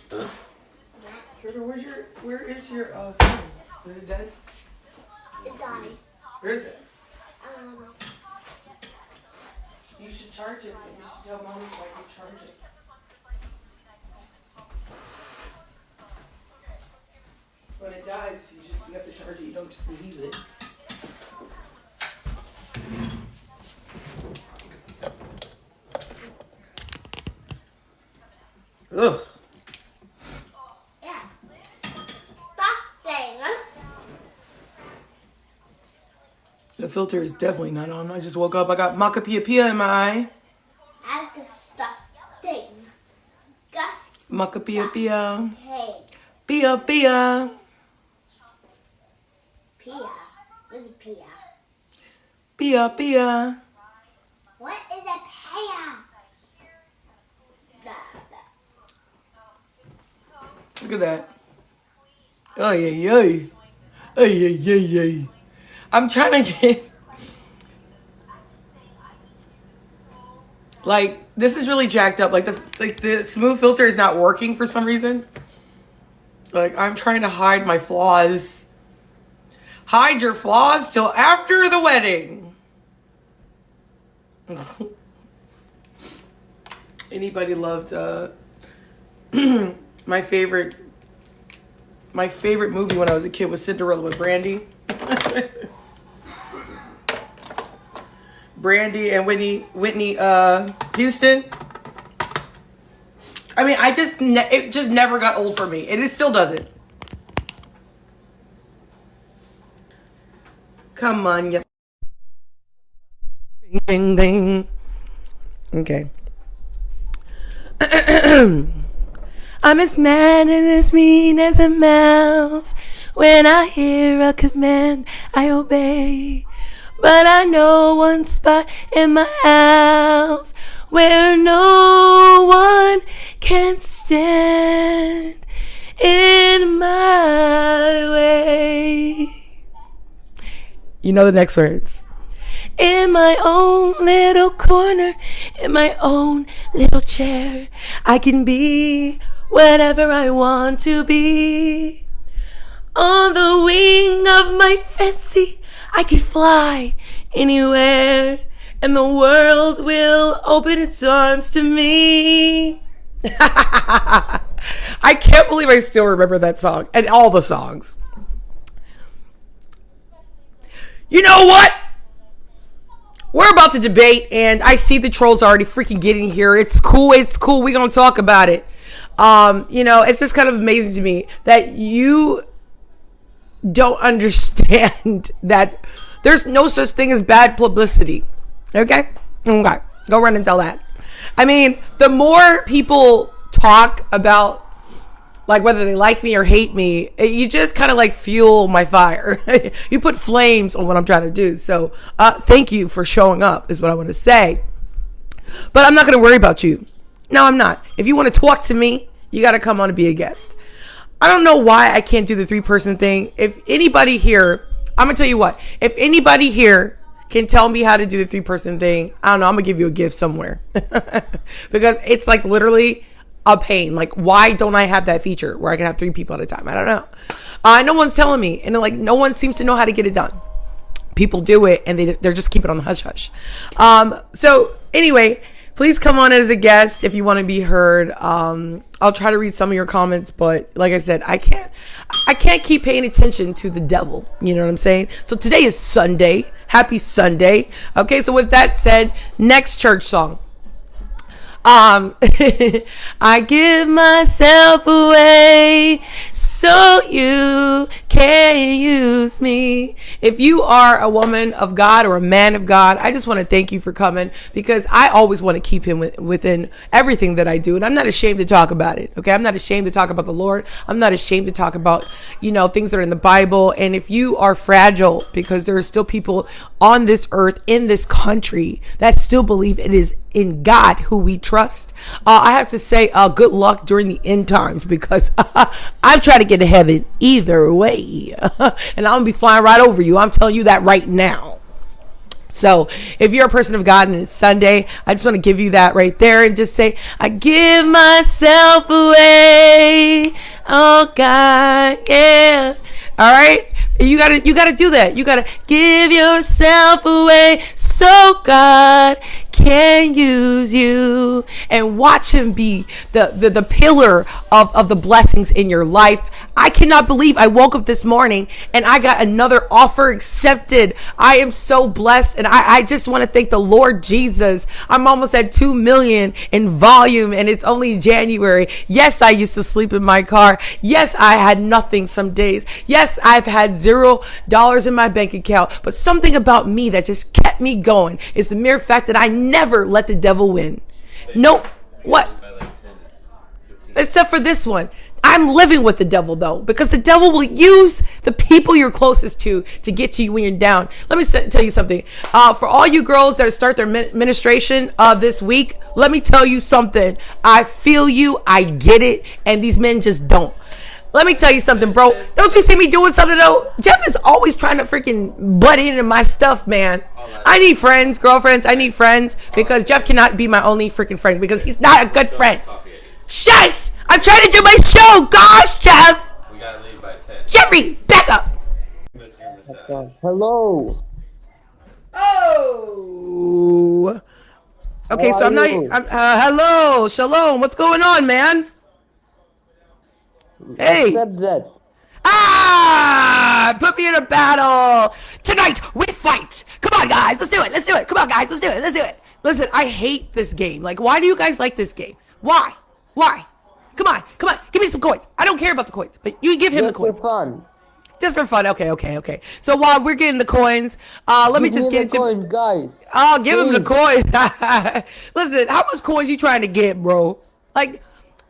Huh? Trevor, where is your phone? Is it dead? It died. Where is it? You should charge it. You should tell Mommy so I can charge it. When it dies, you have to charge it. You don't just leave it. Ugh. Yeah. Disgusting. The filter is definitely not on. I just woke up. I got Maca Pia Pia in my eye. That's disgusting. Maca Pia Pia. Hey. Pia Pia. Pia. What's a pia? Pia Pia. What is a pia? Look at that. Oh, yeah. Oh, yeah. I'm trying to get... Like, this is really jacked up. Like, the smooth filter is not working for some reason. Like, I'm trying to hide my flaws. Hide your flaws till after the wedding. Anybody loved my favorite movie when I was a kid was Cinderella with Brandy. Brandy and Whitney Houston. I mean, it just never got old for me, and it still doesn't. Come on, you. Ding ding. Okay. I'm as mad and as mean as a mouse. When I hear a command, I obey. But I know one spot in my house where no one can stand in my way. You know the next words. In my own little corner, in my own little chair, I can be whatever I want to be. On the wing of my fancy, I can fly anywhere, and the world will open its arms to me. I can't believe I still remember that song and all the songs. You know what? We're about to debate, and I see the trolls already freaking getting here. It's cool. We're going to talk about it. It's just kind of amazing to me that you don't understand that there's no such thing as bad publicity. Okay? Go run and tell that. I mean, the more people talk about like whether they like me or hate me, you just kind of like fuel my fire. You put flames on what I'm trying to do. So thank you for showing up is what I want to say. But I'm not going to worry about you. No, I'm not. If you want to talk to me, you got to come on and be a guest. I don't know why I can't do the 3-person thing. If anybody here, I'm going to tell you what, if anybody here can tell me how to do the 3-person thing, I don't know, I'm going to give you a gift somewhere. Because it's like literally a pain. Like, why don't I have that feature where I can have 3 people at a time? I don't know. No one's telling me. And like, no one seems to know how to get it done. People do it and they're just keeping it on the hush hush. So anyway, please come on as a guest if you want to be heard. I'll try to read some of your comments, but like I said, I can't keep paying attention to the devil. You know what I'm saying? So today is Sunday. Happy Sunday. Okay, so with that said, next church song. I give myself away so you can use me. If you are a woman of God or a man of God, I just want to thank you for coming, because I always want to keep him within everything that I do. And I'm not ashamed to talk about it. Okay. I'm not ashamed to talk about the Lord. I'm not ashamed to talk about, things that are in the Bible. And if you are fragile, because there are still people on this earth, in this country, that still believe it is in God who we trust, I have to say good luck during the end times, because I'm trying to get to heaven either way. And I'm gonna be flying right over you. I'm telling you that right now. So if you're a person of God and it's Sunday, I just want to give you that right there and just say, I give myself away. Oh God, yeah. All right. You gotta do that. You gotta give yourself away so God can use you, and watch him be the pillar of the blessings in your life. I cannot believe I woke up this morning and I got another offer accepted. I am so blessed, and I just want to thank the Lord Jesus. I'm almost at 2 million in volume, and it's only January. Yes, I used to sleep in my car. Yes, I had nothing some days. Yes, I've had $0 in my bank account, but something about me that just kept me going is the mere fact that I never let the devil win. No, what? Except for this one. I'm living with the devil though, because the devil will use the people you're closest to get to you when you're down. Let me tell you something. For all you girls that start their ministration this week, let me tell you something. I feel you. I get it. And these men just don't. Let me tell you something, bro. Don't you see me doing something though? Jeff is always trying to freaking butt into my stuff, man. I need friends, girlfriends. I need friends, because Jeff cannot be my only freaking friend, because he's not a good friend. Shush! I'm trying to do my show. Gosh, Jeff. We gotta leave by 10. Jeffrey, back up. Hello. Oh. Okay, so I'm not. Hello, shalom. What's going on, man? Hey. Accept that. Put me in a battle tonight. We fight. Come on, guys. Let's do it. Let's do it. Come on, guys. Let's do it. Let's do it. Listen, I hate this game. Like, why do you guys like this game? Why? Why? Come on. Give me some coins. I don't care about the coins, but you give him the coins. Just for fun. Just for fun. Okay. So while we're getting the coins, let me just get the coins, guys. Oh, give him the coins. Listen, how much coins you trying to get, bro? Like,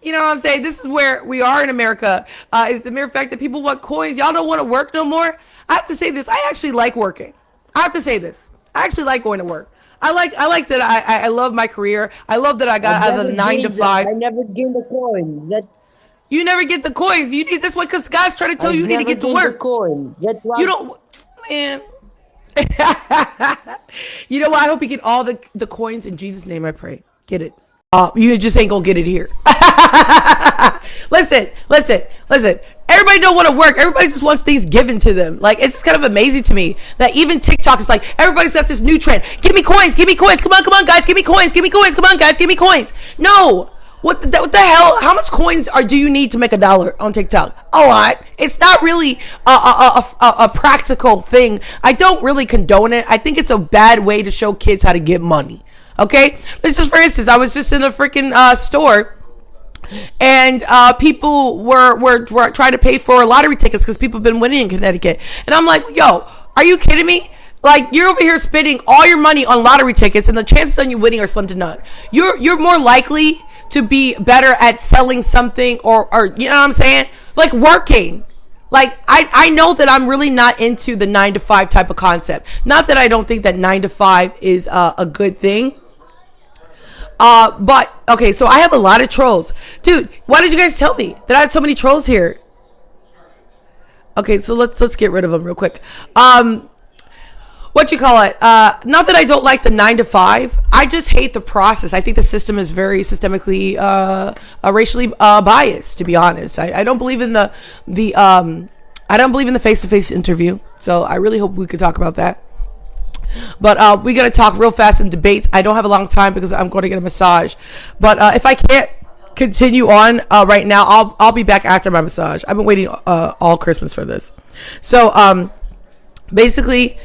you know what I'm saying? This is where we are in America. Is the mere fact that people want coins. Y'all don't want to work no more. I have to say this. I actually like working. I have to say this. I actually like going to work. I like that I love my career. I love that I got out of the 9 to 5. I never gained the coin. You never get the coins. You need this one, because guys try to tell you need to get to work. Coin. That's why you don't, man. You know what? I hope you get all the coins in Jesus' name. I pray. Get it. You just ain't gonna get it here. Listen. Everybody don't want to work. Everybody just wants things given to them. Like, it's just kind of amazing to me that even TikTok is like, everybody's got this new trend. Give me coins. Come on, guys. Give me coins. Come on, guys. Give me coins. No. What the hell? How much coins do you need to make $1 on TikTok? A lot. It's not really a practical thing. I don't really condone it. I think it's a bad way to show kids how to get money. Okay? Let's just, for instance, I was just in a freaking store, and people were trying to pay for lottery tickets because people have been winning in Connecticut. And I'm like, yo, are you kidding me? Like, you're over here spending all your money on lottery tickets, and the chances on you winning are slim to none. You're more likely to be better at selling something, or you know what I'm saying? Like, working. Like, I know that I'm really not into the 9 to 5 type of concept. Not that I don't think that 9 to 5 is a good thing. But okay, so I have a lot of trolls. Dude, why did you guys tell me that I had so many trolls here? Okay, so let's get rid of them real quick. What you call it? Not that I don't like the 9 to 5. I just hate the process. I think the system is very systemically, racially biased. To be honest, I don't believe in the I don't believe in the face-to-face interview. So I really hope we could talk about that. But we're gonna talk real fast in debates. I don't have a long time because I'm going to get a massage. But if I can't continue on right now, I'll be back after my massage. I've been waiting all Christmas for this. So basically,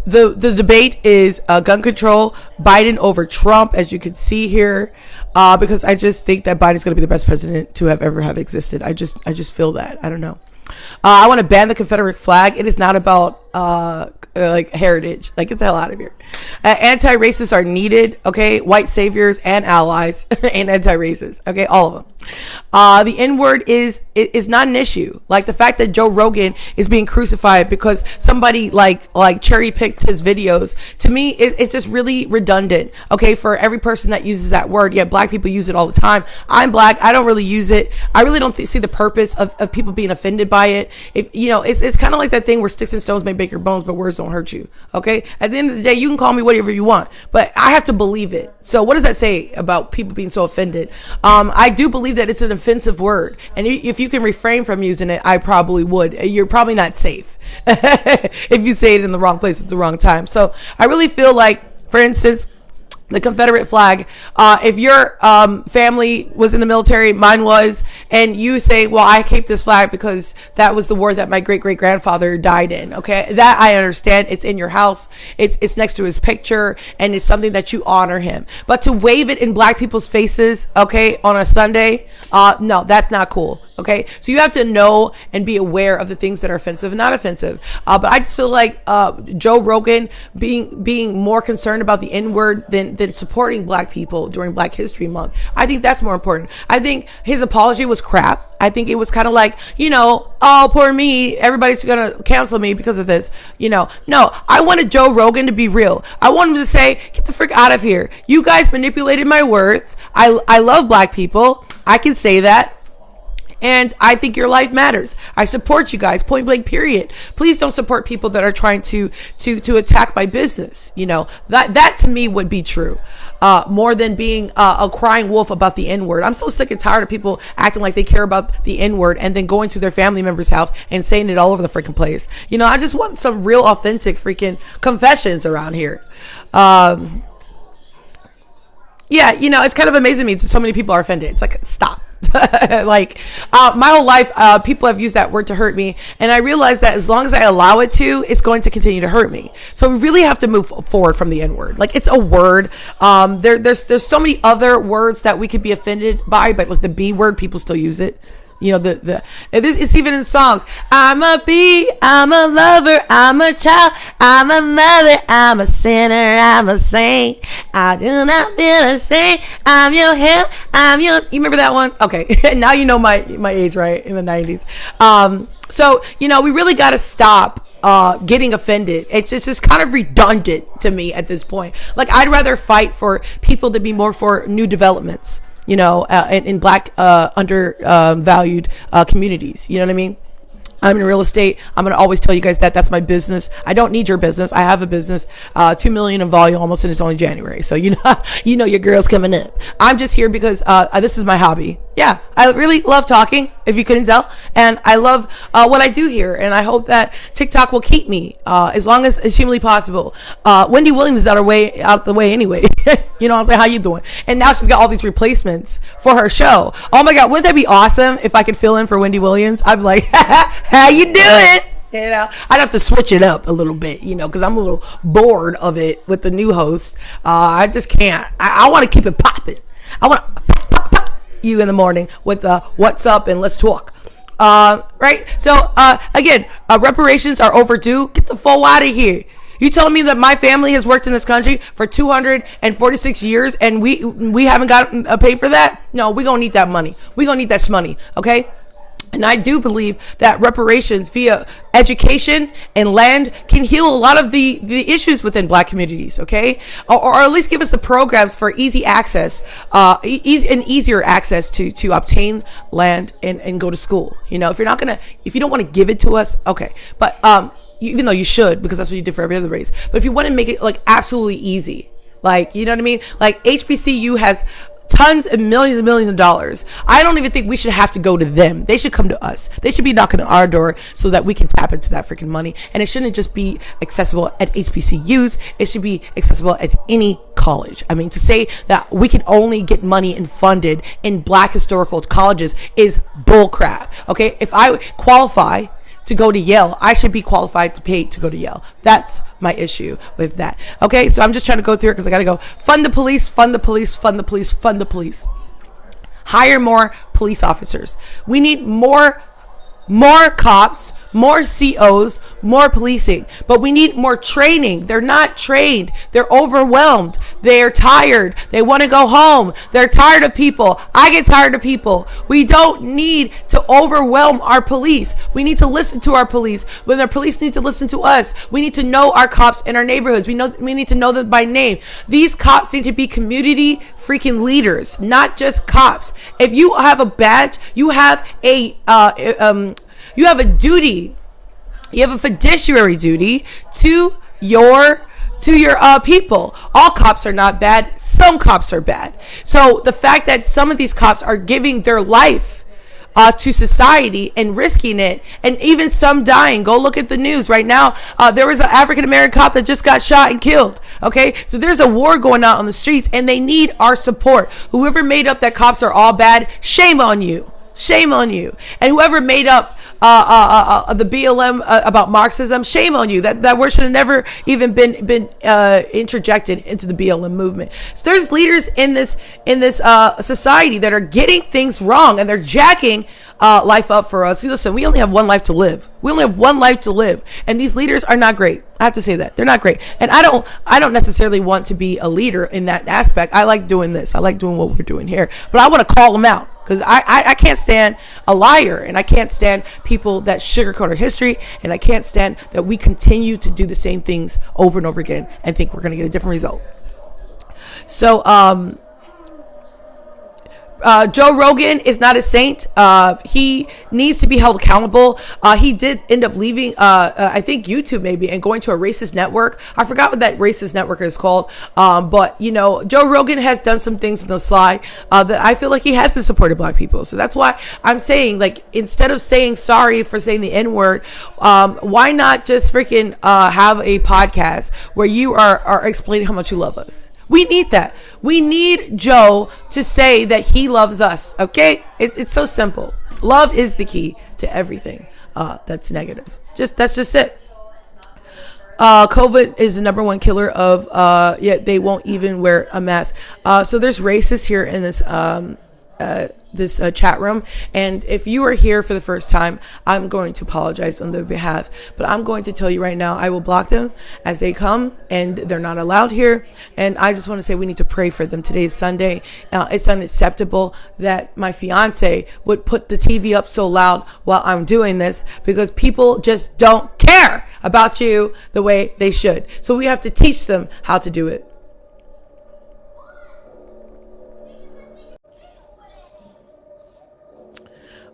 the debate is gun control, Biden over Trump, as you can see here, because I just think that Biden's going to be the best president to ever have existed. I just feel that. I don't know. I want to ban the Confederate flag. It is not about like heritage. Like, get the hell out of here. Anti-racists are needed. Okay, white saviors and allies and anti-racists. Okay, all of them. The N-word is not an issue. Like the fact that Joe Rogan is being crucified because somebody like cherry picked his videos, to me it's just really redundant. Okay, for every person that uses that word, yeah, black people use it all the time. I'm black, I don't really use it. I really don't see the purpose of people being offended by it. If you know, it's kind of like that thing where sticks and stones may break your bones, but words don't hurt you. Okay, at the end of the day, you can call me whatever you want, but I have to believe it. So what does that say about people being so offended? I do believe that it's an offensive word, and if you can refrain from using it, I probably would. You're probably not safe if you say it in the wrong place at the wrong time. So I really feel like, for instance, the Confederate flag, if your family was in the military, mine was, and you say, well, I keep this flag because that was the war that my great-great-grandfather died in, okay? That I understand. It's in your house. It's next to his picture, and it's something that you honor him. But to wave it in black people's faces, okay, on a Sunday, no, that's not cool. Okay, so you have to know and be aware of the things that are offensive and not offensive. But I just feel like Joe Rogan being more concerned about the N-word than supporting black people during Black History Month. I think that's more important. I think his apology was crap. I think it was kind of like, you know, oh, poor me, everybody's gonna cancel me because of this. You know, no, I wanted Joe Rogan to be real. I wanted him to say, get the frick out of here. You guys manipulated my words. I love black people. I can say that. And I think your life matters. I support you guys, point blank, period. Please don't support people that are trying to attack my business. You know, that to me would be true. More than being a crying wolf about the N-word. I'm so sick and tired of people acting like they care about the N-word and then going to their family member's house and saying it all over the freaking place. You know, I just want some real authentic freaking confessions around here. Yeah, you know, it's kind of amazing to me that so many people are offended. It's like, stop. Like my whole life people have used that word to hurt me, and I realize that as long as I allow it to, it's going to continue to hurt me. So we really have to move forward from the N-word. Like, it's a word. There's so many other words that we could be offended by, but like the B word, people still use it. You know, it's even in songs. I'm a bee, I'm a lover, I'm a child, I'm a mother, I'm a sinner, I'm a saint. I do not feel ashamed. I'm your him, I'm your. You remember that one? Okay, now you know my age, right? In the 90s. So you know, we really got to stop getting offended. It's just kind of redundant to me at this point. Like, I'd rather fight for people to be more for new developments, you know, in black undervalued communities. You know what I mean? I'm in real estate. I'm going to always tell you guys that that's my business. I don't need your business. I have a business, 2 million in volume almost, and it's only January. So, you know your girl's coming up. I'm just here because, this is my hobby. Yeah. I really love talking, if you couldn't tell. And I love, what I do here. And I hope that TikTok will keep me, as long as it's humanly possible. Wendy Williams is out the way anyway. You know what I'm saying? How you doing? And now she's got all these replacements for her show. Oh my God. Wouldn't that be awesome if I could fill in for Wendy Williams? I'd be like, how you doing? You know, I'd have to switch it up a little bit, you know, because I'm a little bored of it with the new host. I just can't. I want to keep it popping. I want to pop you in the morning with what's up and let's talk. Right? So, again, reparations are overdue. Get the fuck out of here. You telling me that my family has worked in this country for 246 years and we haven't gotten paid for that? No, we're going to need that money. We're going to need that money, okay? And I do believe that reparations via education and land can heal a lot of the issues within black communities, okay? Or at least give us the programs for easy access, easier access to obtain land and go to school. You know, if you don't want to give it to us, okay. But even though you should, because that's what you did for every other race. But if you want to make it like absolutely easy, like, you know what I mean? Like, HBCU has tons and millions of dollars. I don't even think we should have to go to them. They should come to us. They should be knocking on our door so that we can tap into that freaking money. And it shouldn't just be accessible at HBCUs. It should be accessible at any college. I mean, to say that we can only get money and funded in black historical colleges is bullcrap. Okay, if I qualify to go to Yale, I should be qualified to pay to go to Yale. That's my issue with that. Okay, so I'm just trying to go through it because I got to go. Fund the police, fund the police, fund the police, fund the police. Hire more police officers. We need more cops more COs, more policing, but we need more training. They're not trained. They're overwhelmed. They're tired. They want to go home. They're tired of people. I get tired of people. We don't need to overwhelm our police. We need to listen to our police. When our police need to listen to us, we need to know our cops in our neighborhoods. We need to know them by name. These cops need to be community freaking leaders, not just cops. If you have a badge, you have a duty. You have a fiduciary duty to your people. All cops are not bad. Some cops are bad. So the fact that some of these cops are giving their life to society and risking it, and even some dying. Go look at the news right now. There was an African American cop that just got shot and killed. Okay, so there's a war going on the streets, and they need our support. Whoever made up that cops are all bad, shame on you. Shame on you. And whoever made up the BLM about Marxism, shame on you. That word should have never even been interjected into the BLM movement. So there's leaders in this society that are getting things wrong, and they're jacking life up for us. See, listen, we only have one life to live. We only have one life to live, and these leaders are not great. I have to say that they're not great, and I don't necessarily want to be a leader in that aspect. I like doing this. I like doing what we're doing here, but I want to call them out. Because I can't stand a liar, and I can't stand people that sugarcoat our history, and I can't stand that we continue to do the same things over and over again and think we're going to get a different result. So, Joe Rogan is not a saint. He needs to be held accountable. He did end up leaving, I think YouTube maybe, and going to a racist network. I forgot what that racist network is called. But you know, Joe Rogan has done some things on the sly, that I feel like he hasn't supported black people. So that's why I'm saying, like, instead of saying sorry for saying the N-word, why not just freaking, have a podcast where you are explaining how much you love us? We need that. We need Joe to say that he loves us. Okay? It's so simple. Love is the key to everything that's negative. That's just it. COVID is the number one killer of, yet they won't even wear a mask. So there's racists here in this chat room, and if you are here for the first time, I'm going to apologize on their behalf, but I'm going to tell you right now, I will block them as they come, and they're not allowed here. And I just want to say we need to pray for them. Today is Sunday. It's unacceptable that my fiance would put the TV up so loud while I'm doing this, because people just don't care about you the way they should. So we have to teach them how to do it.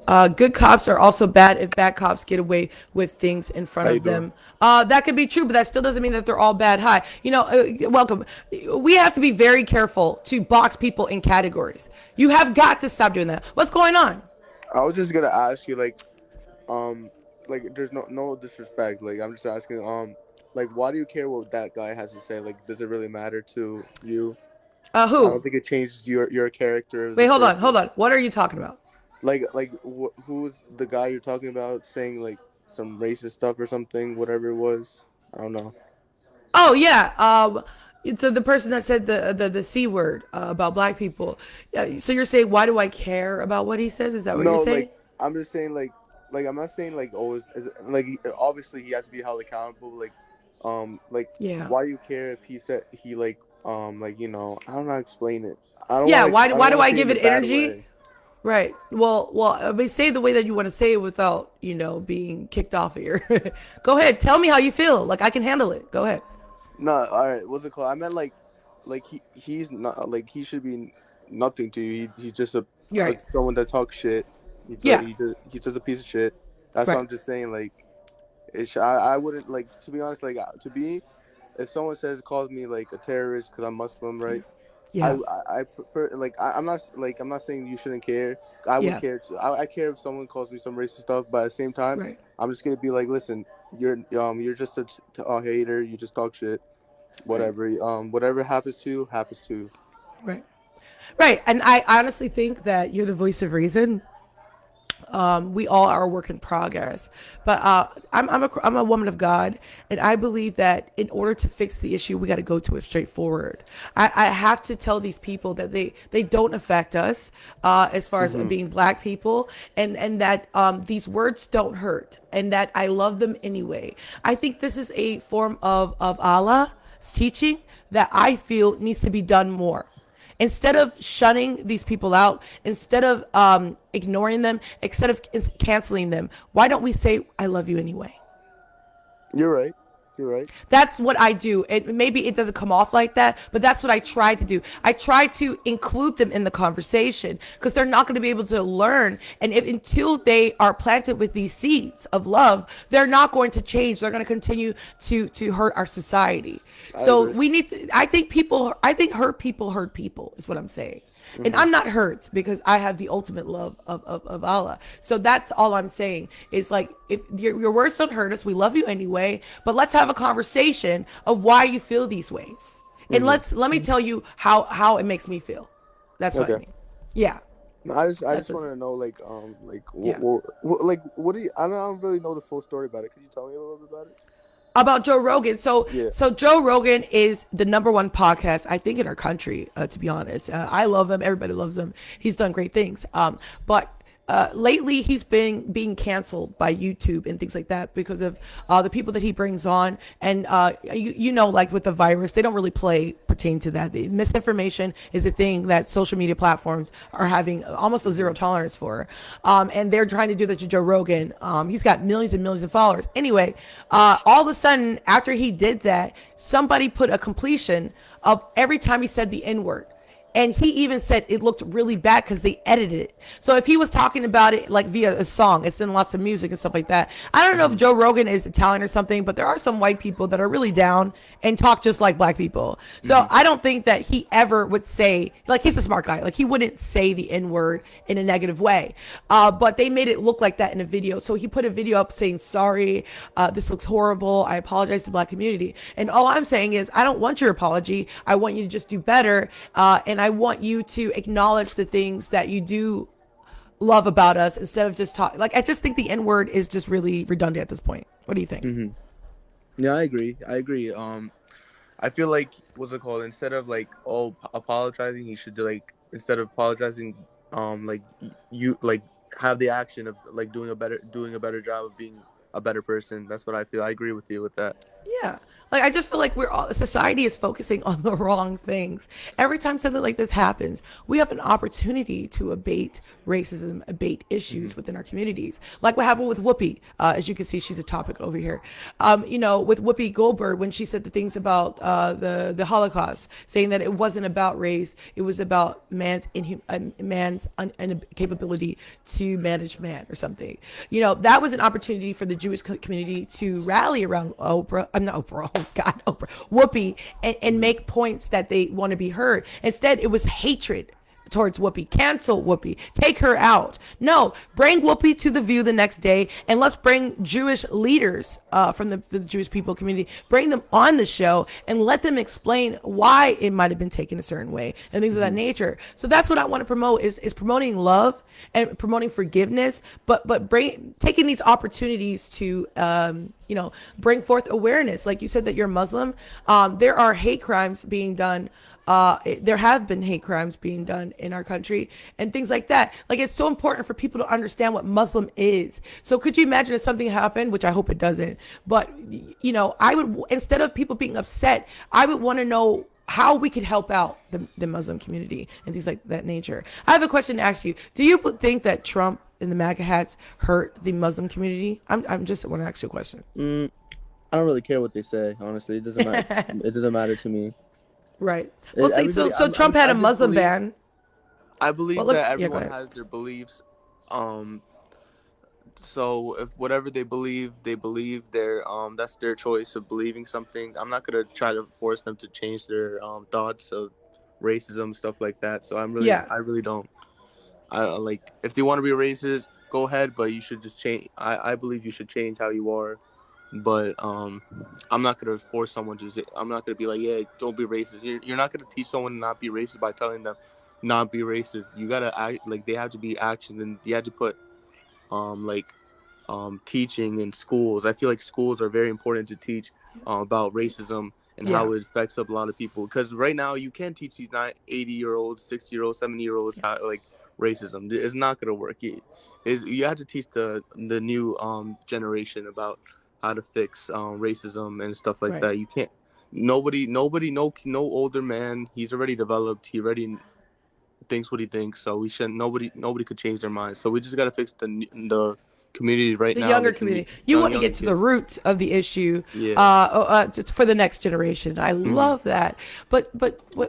Good cops are also bad if bad cops get away with things in front of them. That could be true, but that still doesn't mean that they're all bad. Hi, welcome. We have to be very careful to box people in categories. You have got to stop doing that. What's going on? I was just gonna ask you, there's no disrespect. Like, I'm just asking, why do you care what that guy has to say? Like, does it really matter to you? Who? I don't think it changes your character. Wait, hold on. What are you talking about? Who's the guy you're talking about saying, like, some racist stuff or something, whatever it was? I don't know. Oh, yeah. It's the person that said the C word about black people. Yeah, so you're saying, why do I care about what he says? Is that what you're saying? I'm just saying, I'm not saying, obviously he has to be held accountable. Yeah. Why do you care if he said, I don't know how to explain it. Why do I give it energy? Right. Well, I mean, say the way that you want to say it without, being kicked off of here. Go ahead. Tell me how you feel. Like, I can handle it. Go ahead. No, all right. What's it called? I meant he's not, he should be nothing to you. He's just someone that talks shit. He's just a piece of shit. That's what I'm just saying. I wouldn't, to be honest, if someone calls me a terrorist because I'm Muslim, right? Yeah. I'm not saying you shouldn't care. I would care too. I care if someone calls me some racist stuff, but at the same time, I'm just gonna be like, listen, you're just a hater. You just talk shit. Whatever. Whatever happens to you, happens to you. Right. And I honestly think that you're the voice of reason. We all are a work in progress. But I'm a woman of God, and I believe that in order to fix the issue, we got to go to it straightforward. I have to tell these people that they don't affect us as far as being black people, and that these words don't hurt, and that I love them anyway. I think this is a form of Allah's teaching that I feel needs to be done more. Instead of shunning these people out, instead of ignoring them, instead of canceling them, why don't we say, I love you anyway? You're right. You're right. That's what I do. Maybe it doesn't come off like that, but that's what I try to do. I try to include them in the conversation because they're not going to be able to learn. And until they are planted with these seeds of love, they're not going to change. They're going to continue to hurt our society. So we need to, I think hurt people is what I'm saying. And I'm not hurt because I have the ultimate love of Allah. So that's all I'm saying is like, if your words don't hurt us, we love you anyway, but let's have a conversation of why you feel these ways. And let me tell you how it makes me feel. That's what I mean. Yeah. I just want to know what do you, I don't really know the full story about it. Could you tell me a little bit about it? About Joe Rogan. So Joe Rogan is the #1 podcast, I think, in our country, to be honest. I love him. Everybody loves him. He's done great things. But lately he's been being canceled by YouTube and things like that because of the people that he brings on. And you know, like with the virus, they don't really pertain to that. The misinformation is a thing that social media platforms are having almost a zero tolerance for. And they're trying to do that to Joe Rogan. He's got millions and millions of followers. Anyway, all of a sudden, after he did that, somebody put a completion of every time he said the N-word. And he even said it looked really bad because they edited it. So if he was talking about it like via a song, it's in lots of music and stuff like that. I don't know if Joe Rogan is Italian or something, but there are some white people that are really down and talk just like black people. So I don't think that he ever would say, like, he's a smart guy. Like, he wouldn't say the N-word in a negative way. But they made it look like that in a video. So he put a video up saying, sorry, this looks horrible. I apologize to the black community. And all I'm saying is, I don't want your apology. I want you to just do better. And I want you to acknowledge the things that you do love about us instead of just talk. Like, I just think the N-word is just really redundant at this point. What do you think? Yeah, I agree. I feel like, what's it called? Instead of like apologizing, he should do like, instead of apologizing, like you like have the action of like doing a better job of being a better person. That's what I feel. I agree with you with that. Yeah. Like, I just feel like society is focusing on the wrong things. Every time something like this happens, we have an opportunity to abate racism, abate issues within our communities. Like what happened with Whoopi. As you can see, she's a topic over here. You know, with Whoopi Goldberg, when she said the things about the Holocaust, saying that it wasn't about race, it was about man's incapability to manage man or something. You know, that was an opportunity for the Jewish community to rally around Whoopi, and make points that they want to be heard. Instead, it was hatred towards Whoopi. Cancel Whoopi. Take her out. No, bring Whoopi to The View the next day, and let's bring Jewish leaders from the Jewish people community, bring them on the show and let them explain why it might have been taken a certain way and things of that nature. So that's what I want to promote is promoting love and promoting forgiveness, but taking these opportunities to you know, bring forth awareness. Like you said that you're Muslim. There are hate crimes being done. There have been hate crimes being done in our country and things like that. Like, it's so important for people to understand what Muslim is. So could you imagine if something happened, which I hope it doesn't, but you know, I would, instead of people being upset, I would want to know how we could help out the Muslim community and things like that nature. I have a question to ask you. Do you think that Trump and the MAGA hats hurt the Muslim community? I'm just want to ask you a question. I don't really care what they say, honestly. It doesn't matter. It doesn't matter to me. Right. Well, see, so Trump had a Muslim ban. I believe that everyone has their beliefs. So if whatever they believe their that's their choice of believing something. I'm not gonna try to force them to change their thoughts of racism, stuff like that. So I really don't. I like, if they want to be racist, go ahead, but you should just change. I believe you should change how you are. But I'm not gonna force someone to. I'm not gonna be like, yeah, don't be racist. You're not gonna teach someone to not be racist by telling them not be racist. You gotta act like, they have to be actions, and you have to put like teaching in schools. I feel like schools are very important to teach about racism and how it affects up a lot of people. Because right now you can't teach these 80-year-olds, 60-year-olds, 70-year-olds how like racism. It's not gonna work. You have to teach the new generation about how to fix racism and stuff like that. You can't. Nobody, no older man. He's already developed. He already thinks what he thinks. So we shouldn't. Nobody could change their minds. So we just gotta fix the community right the now. Younger community. You want to get to the root of the issue for the next generation. I love that. But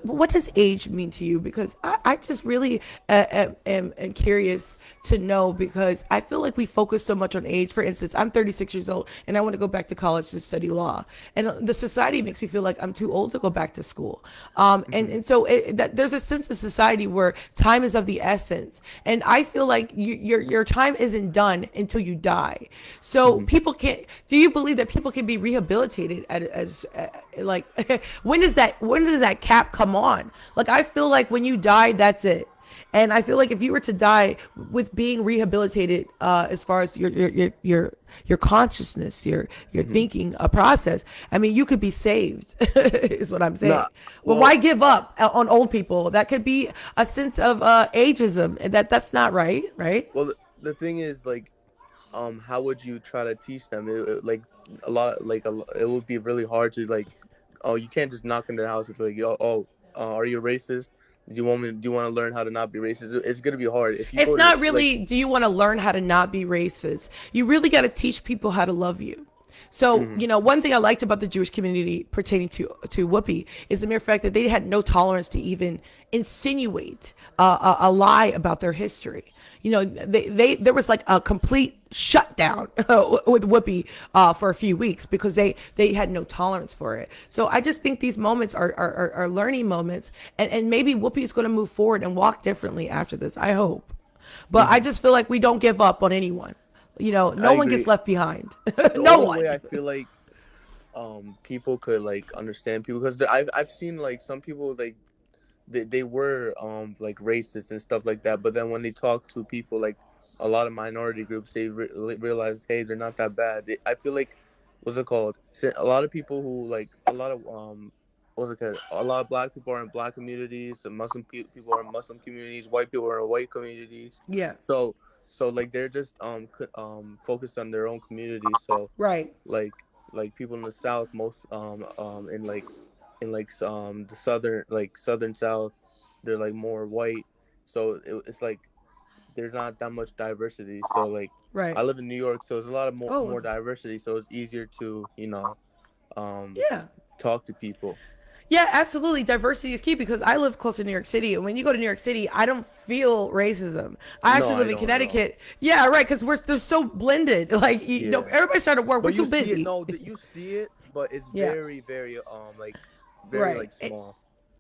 what does age mean to you? Because I just really am curious to know, because I feel like we focus so much on age. For instance, I'm 36 years old and I want to go back to college to study law. And the society makes me feel like I'm too old to go back to school. And so there's a sense of society where time is of the essence. And I feel like your time isn't done until you die. So people can't. Do you believe that people can be rehabilitated as like when does that cap come on? Like, I feel like when you die, that's it. And I feel like if you were to die with being rehabilitated, as far as your consciousness, your thinking process, I mean, you could be saved, is what I'm saying. Well, why give up on old people? That could be a sense of ageism, and that's not right, right? Well, the thing is, like, how would you try to teach them? It would be really hard to, like, you can't just knock in their house and be like, are you a racist? Do you want to learn how to not be racist? It's gonna be hard. If you it's not really. Do you want to learn how to not be racist? You really got to teach people how to love you. So, one thing I liked about the Jewish community pertaining to Whoopi is the mere fact that they had no tolerance to even insinuate a lie about their history. There was like a complete shutdown with Whoopi for a few weeks because they had no tolerance for it. So I just think these moments are learning moments, and maybe Whoopi is going to move forward and walk differently after this. I hope, but I just feel like we don't give up on anyone. No one gets left behind. No one. Way I feel like people could like understand people, because I've seen like some people like they were like racist and stuff like that, but then when they talk to people like a lot of minority groups, they realize, hey, they're not that bad. I feel like, what's it called? A lot of people who like a lot of a lot of black people are in black communities, and Muslim people are in Muslim communities, white people are in white communities. Yeah. So like they're just focused on their own community. So like people in the South, most in the southern South, they're like more white. So it's like there's not that much diversity. So like I live in New York, so there's a lot of more diversity. So it's easier to talk to people. Yeah, absolutely. Diversity is key, because I live close to New York City, and when you go to New York City, I don't feel racism. I actually live in Connecticut. Yeah, right, because they're so blended. Like everybody's trying to work. We're too busy. You see it, but it's very, very very small.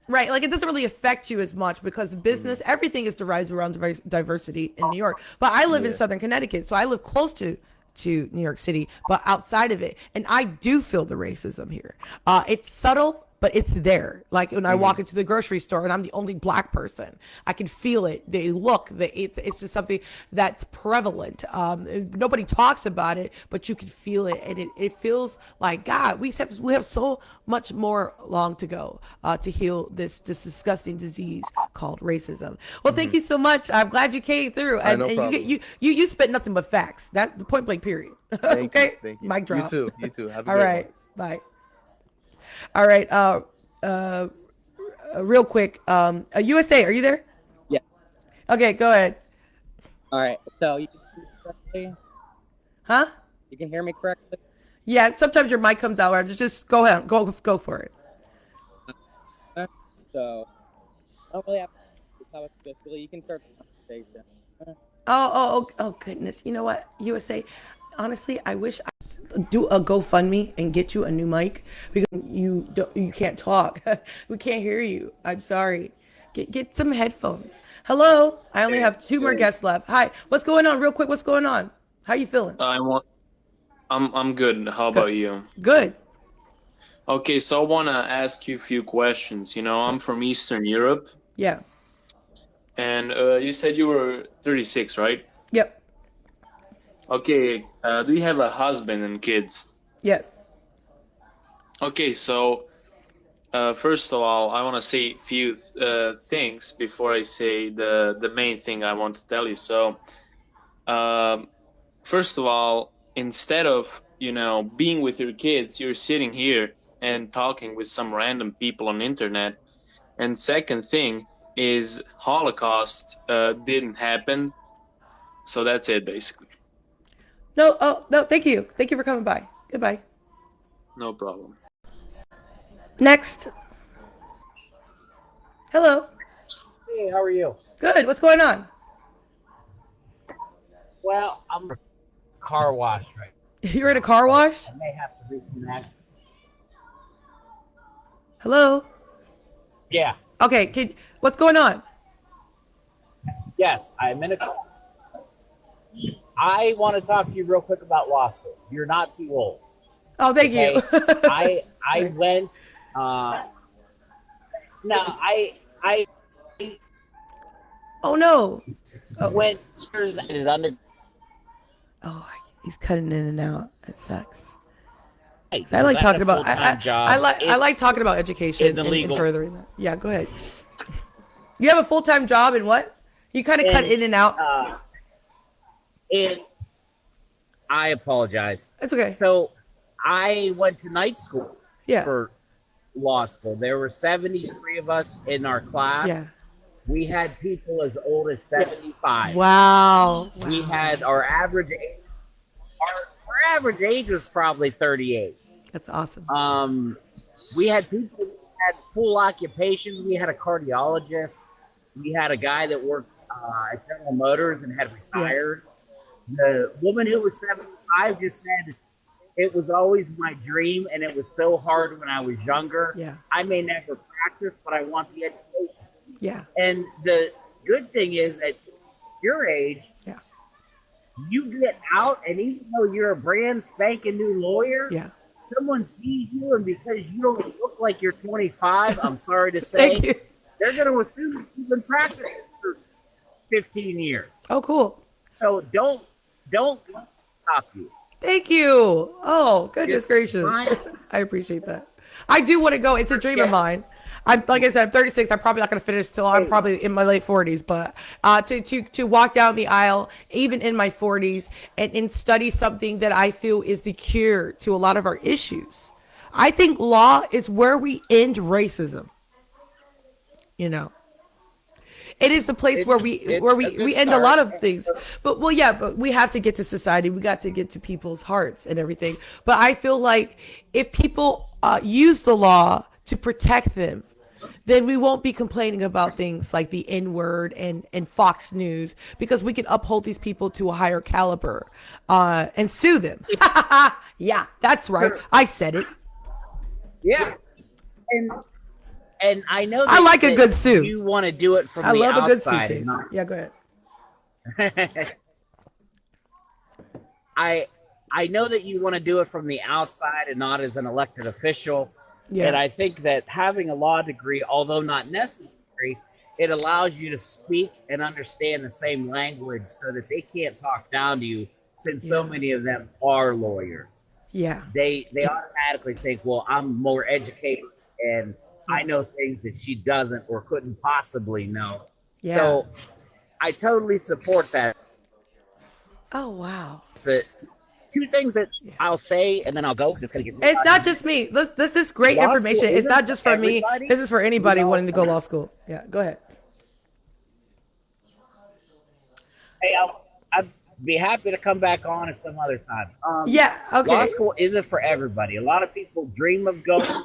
Right, like it doesn't really affect you as much because business, everything is derived around diversity in New York. But I live in Southern Connecticut, so I live close to New York City, but outside of it, and I do feel the racism here. It's subtle, but it's there. Like when I walk into the grocery store and I'm the only black person, I can feel it. It's just something that's prevalent. Nobody talks about it, but you can feel it, and it feels like, God, we have so much more long to go to heal this disgusting disease called racism. Well, thank you so much. I'm glad you came through, and you spit nothing but facts. That point blank period. Okay, thank you. Mic drop. You too. Have a All right, bye. All right. Real quick. USA, are you there? Yeah. Okay, go ahead. All right. So you can hear me correctly? Huh? You can hear me correctly? Yeah. Sometimes your mic comes out. Just go ahead. Go for it. So I don't really have to how it's specifically. You can start the conversation. Oh, goodness. You know what, USA? Honestly, I wish I do a GoFundMe and get you a new mic, because you can't talk. We can't hear you. I'm sorry. Get some headphones. Hello. I only have two more guests left. Hi. What's going on? Real quick. What's going on? How you feeling? I'm good. How about you? Good. Okay, so I want to ask you a few questions. I'm from Eastern Europe. Yeah. And you said you were 36, right? Yep. Okay, do you have a husband and kids? Yes. Okay, so first of all, I want to say a few things before I say the main thing I want to tell you. So, um, first of all, instead of being with your kids, you're sitting here and talking with some random people on the internet. And second thing is Holocaust didn't happen. So that's it, basically. No, oh, no, thank you. Thank you for coming by. Goodbye. No problem. Next. Hello. Hey, how are you? Good. What's going on? Well, I'm a car wash right You're at a car wash? I may have to reconnect. Hello? Yeah. Okay, what's going on? Yes, I'm in a car. I want to talk to you real quick about law school. You're not too old. Oh, thank you. I went no, I Oh no. went and under Oh, he's cutting in and out. That sucks. I like talking about I like talking about education and furthering that. Yeah, go ahead. You have a full-time job and what? You kind of cut in and out. I apologize. It's okay. So I went to night school Yeah. for law school. There were 73 of us in our class. Yeah. We had people as old as 75. Wow. We had our average age was probably 38. That's awesome. We had people who had full occupations. We had a cardiologist. We had a guy that worked at General Motors and had retired. Yeah. The woman who was 75 just said, it was always my dream, and it was so hard when I was younger. Yeah. I may never practice, but I want the education. Yeah. And the good thing is, at your age, yeah, you get out, and even though you're a brand spanking new lawyer, yeah, someone sees you, and because you don't look like you're 25, I'm sorry to say, they're going to assume you've been practicing for 15 years. Oh, cool. So don't stop you. Thank you. Oh, goodness gracious. I appreciate that. I do want to go. It's a dream of mine. Like I said, I'm 36. I'm probably not going to finish till I'm probably in my late 40s. But to walk down the aisle, even in my 40s, and study something that I feel is the cure to a lot of our issues. I think law is where we end racism. You know. It is the place where we end a lot of things. But but we have to get to society. We got to get to people's hearts and everything. But I feel like if people use the law to protect them, then we won't be complaining about things like the N-word and Fox News, because we can uphold these people to a higher caliber and sue them. Yeah, that's right. I said it. Yeah. And I know that I like a good suit. You want to do it from the outside. I love a good suitcase. Yeah, go ahead. I know that you want to do it from the outside and not as an elected official. Yeah. And I think that having a law degree, although not necessary, it allows you to speak and understand the same language so that they can't talk down to you, since so many of them are lawyers. Yeah. They automatically think, well, I'm more educated and I know things that she doesn't or couldn't possibly know. Yeah. So I totally support that. Oh, wow. The two things that I'll say, and then I'll go, because it's going to get... It's not just me. This is great information. It's not just for me. This is for anybody wanting to go law school. Yeah, go ahead. Hey, I'd be happy to come back on at some other time. Yeah, okay. Law school isn't for everybody. A lot of people dream of going,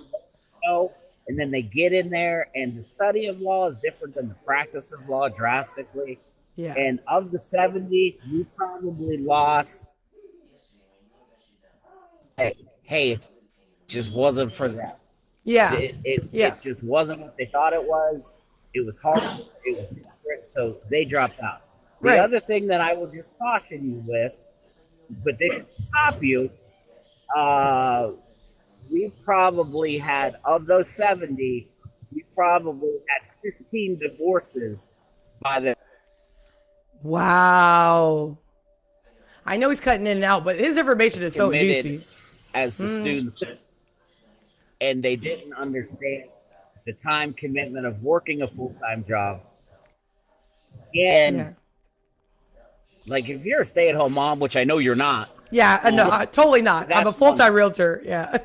and then they get in there, and the study of law is different than the practice of law drastically. Yeah. And of the 70, you probably lost. Hey, it just wasn't for them. Yeah. It just wasn't what they thought it was. It was hard. It was different, so they dropped out. The other thing that I will just caution you with, but they can stop you, we probably had, of those 70, we probably had 15 divorces by the... Wow. I know he's cutting in and out, but his information is so juicy. As the students, and they didn't understand the time commitment of working a full-time job. And like, if you're a stay-at-home mom, which I know you're not. Yeah, no, totally not. I'm a full-time realtor. Yeah,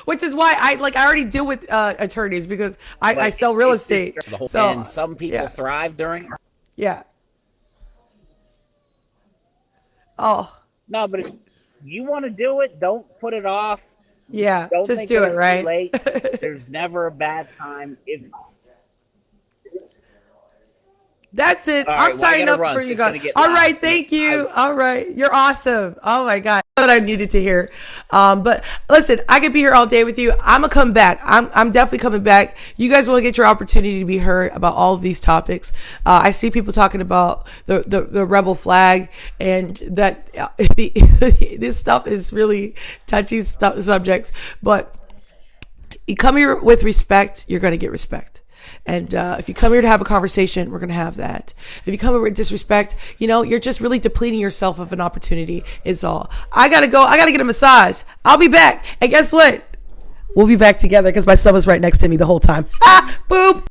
which is why I already deal with attorneys because I sell real estate. So, and some people thrive during. Yeah. Oh. No, but if you want to do it, don't put it off. Yeah, don't just do it, right? Late. There's never a bad time. That's it. I'm signing up for you guys. All right, thank you. All right, you're awesome. Oh my God, what I needed to hear. But listen, I could be here all day with you. I'm gonna come back. I'm definitely coming back. You guys will get your opportunity to be heard about all of these topics. I see people talking about the rebel flag and that this stuff is really touchy subjects. But you come here with respect, you're gonna get respect. And if you come here to have a conversation, we're going to have that. If you come here with disrespect, you're just really depleting yourself of an opportunity is all. I got to go. I got to get a massage. I'll be back. And guess what? We'll be back together because my son was right next to me the whole time. Boop.